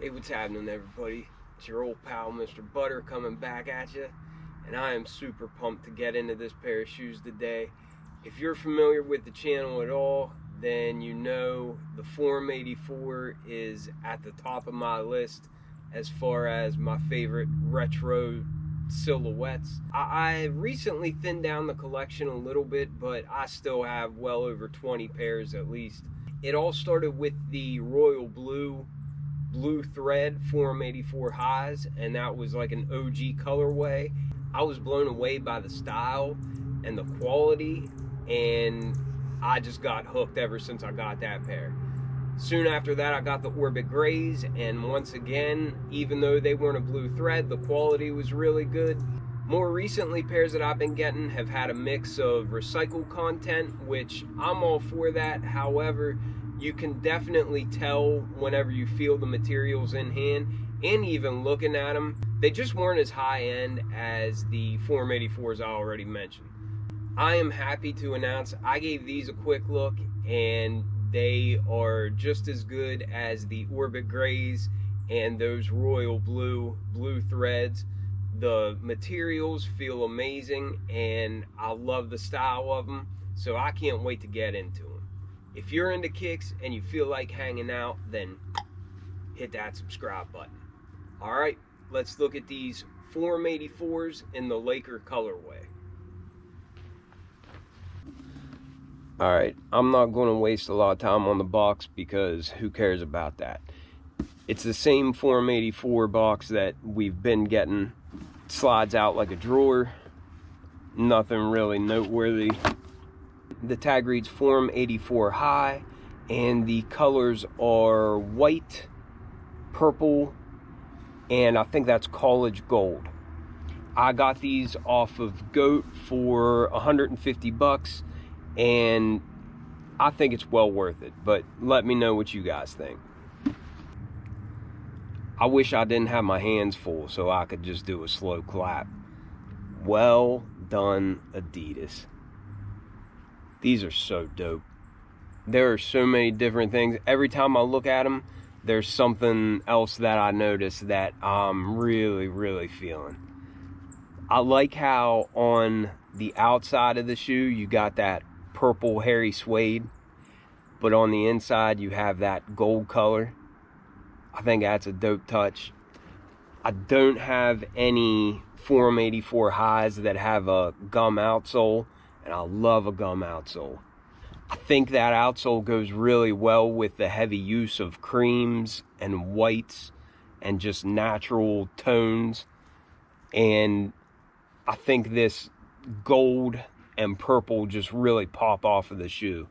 Hey, what's happening, everybody? It's your old pal, Mr. Butter, coming back at you, and I am super pumped to get into this pair of shoes today. If you're familiar with the channel at all, then you know the Form 84 is at the top of my list as far as my favorite retro silhouettes. I recently thinned down the collection a little bit, but I still have well over 20 pairs at least. It all started with the royal blue thread Form 84 highs, and that was like an OG colorway. I was blown away by the style and the quality, and I just got hooked ever since I got that pair. Soon after that, I got the Orbit Grays, and once again, even though they weren't a blue thread, the quality was really good. More recently, pairs that I've been getting have had a mix of recycled content, which I'm all for that. However, you can definitely tell whenever you feel the materials in hand, and even looking at them, they just weren't as high end as the Form 84s I already mentioned. I am happy to announce I gave these a quick look, and they are just as good as the Orbit Grays and those royal blue threads. The materials feel amazing, and I love the style of them, so I can't wait to get into them. If you're into kicks and you feel like hanging out, then hit that subscribe button. All right, let's look at these Form 84s in the Laker colorway. All right, I'm not going to waste a lot of time on the box because who cares about that? It's the same Form 84 box that we've been getting. It slides out like a drawer. Nothing really noteworthy. The tag reads Form 84 high, and the colors are white, purple, and I think that's college gold. I got these off of Goat for 150 bucks, and I think it's well worth it, but let me know what you guys think. I wish I didn't have my hands full so I could just do a slow clap. Well done, Adidas. These are so dope. There are so many different things. Every time I look at them, there's something else that I notice that I'm really feeling. I like how on the outside of the shoe, you got that purple hairy suede, but on the inside, you have that gold color. I think that's a dope touch. I don't have any Form 84 highs that have a gum outsole, and I love a gum outsole. I think that outsole goes really well with the heavy use of creams and whites and just natural tones. And I think this gold and purple just really pop off of the shoe.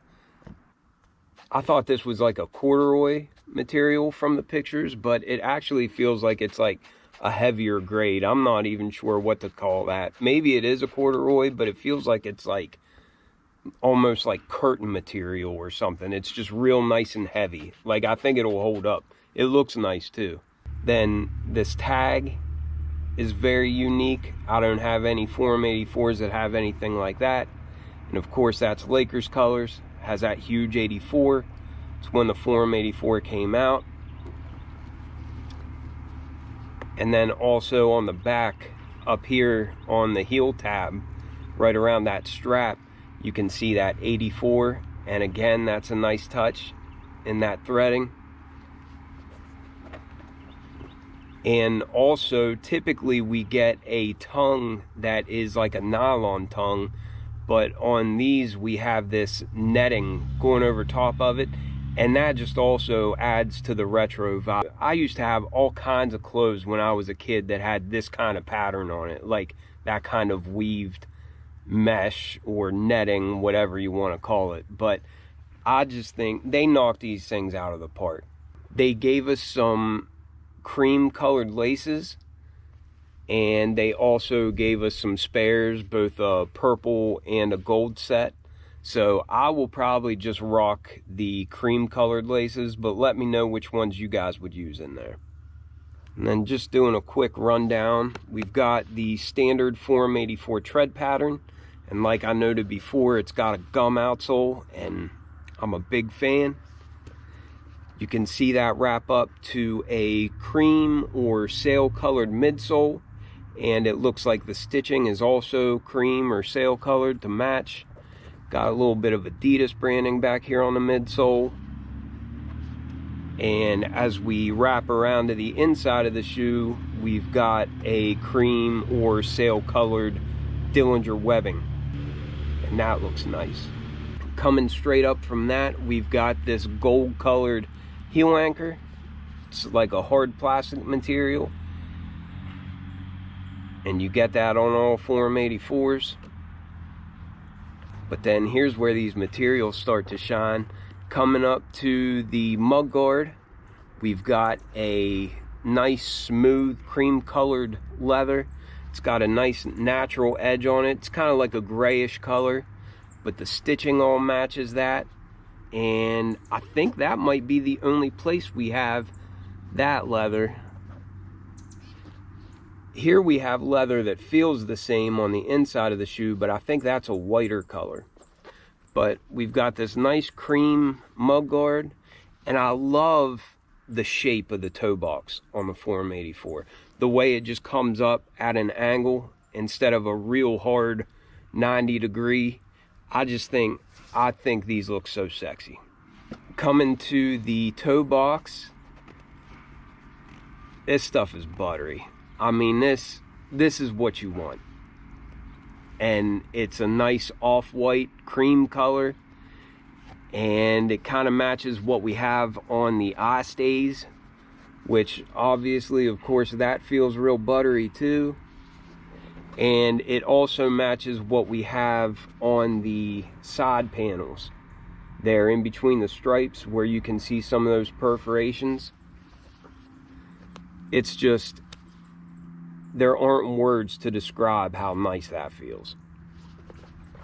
I thought this was like a corduroy material from the pictures, but it actually feels like it's like a heavier grade. I'm not even sure what to call that. Maybe it is a corduroy, but it feels like it's like almost like curtain material or something. It's just real nice and heavy. Like, I think it'll hold up. It looks nice too. Then this tag is very unique. I don't have any Form 84s that have anything like that. And of course, that's Lakers colors. Has that huge 84. It's when the Form 84 came out. And then also on the back up here on the heel tab, right around that strap, you can see that 84. And again, that's a nice touch in that threading. And also, typically we get a tongue that is like a nylon tongue, but on these we have this netting going over top of it, and that just also adds to the retro vibe. I used to have all kinds of clothes when I was a kid that had this kind of pattern on it, like that kind of weaved mesh or netting, whatever you want to call it. But I just think they knocked these things out of the park. They gave us some cream colored laces, and they also gave us some spares, both a purple and a gold set. So I will probably just rock the cream colored laces, but let me know which ones you guys would use in there. And then just doing a quick rundown, we've got the standard Form 84 tread pattern, and like I noted before, it's got a gum outsole, and I'm a big fan. You can see that wrap up to a cream or sail colored midsole, and it looks like the stitching is also cream or sail colored to match. Got a little bit of Adidas branding back here on the midsole. And as we wrap around to the inside of the shoe, we've got a cream or sail colored Dillinger webbing, and that looks nice. Coming straight up from that, we've got this gold colored heel anchor. It's like a hard plastic material, and you get that on all Forum 84s. But then here's where these materials start to shine. Coming up to the mud guard, we've got a nice smooth cream colored leather. It's got a nice natural edge on it. It's kind of like a grayish color, but the stitching all matches that. And I think that might be the only place we have that leather. Here we have leather that feels the same on the inside of the shoe, but I think that's a whiter color. But we've got this nice cream mud guard, and I love the shape of the toe box on the Forum 84. The way it just comes up at an angle instead of a real hard 90-degree. I think these look so sexy. Coming to the toe box, this stuff is buttery. I mean, this is what you want. And it's a nice off-white cream color, and it kind of matches what we have on the eye stays, which obviously, of course, that feels real buttery too. And it also matches what we have on the side panels there in between the stripes, where you can see some of those perforations. It's just, there aren't words to describe how nice that feels.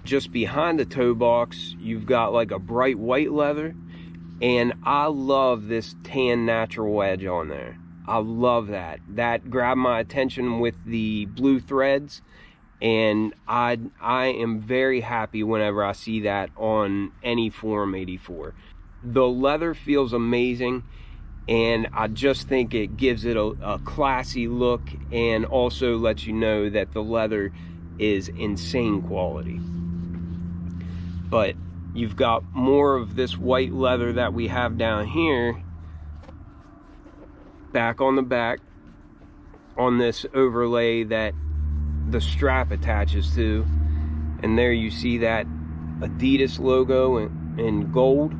Just behind the toe box, you've got like a bright white leather, and I love this tan natural edge on there. I love that. That grabbed my attention with the blue threads, and I am very happy whenever I see that on any Forum 84. The leather feels amazing, and I just think it gives it a classy look, and also lets you know that the leather is insane quality. But you've got more of this white leather that we have down here, back on the back, on this overlay that the strap attaches to. And there you see that Adidas logo in gold.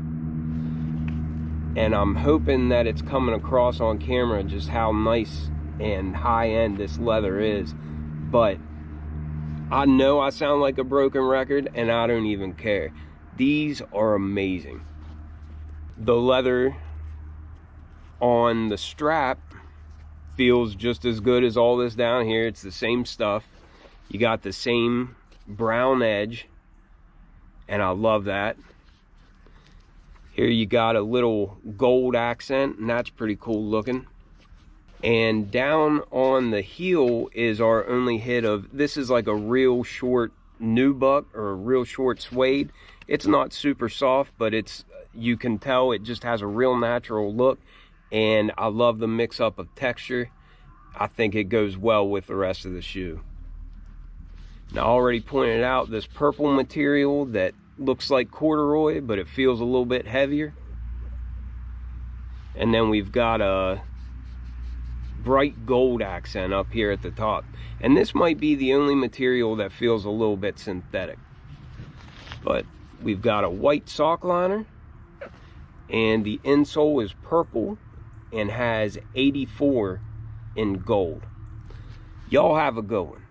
And I'm hoping that it's coming across on camera just how nice and high-end this leather is. But I know I sound like a broken record, and I don't even care. These are amazing. The leather on the strap feels just as good as all this down here. It's the same stuff. You got the same brown edge, and I love that. Here you got a little gold accent, and that's pretty cool looking. And down on the heel is our only hit of, this is like a real short nubuck or a real short suede. It's not super soft, but it's, you can tell it just has a real natural look, and I love the mix up of texture. I think it goes well with the rest of the shoe. Now, I already pointed out this purple material that looks like corduroy, but it feels a little bit heavier. And then we've got a bright gold accent up here at the top, and this might be the only material that feels a little bit synthetic. But we've got a white sock liner, and the insole is purple and has 84 in gold. Y'all have a good one.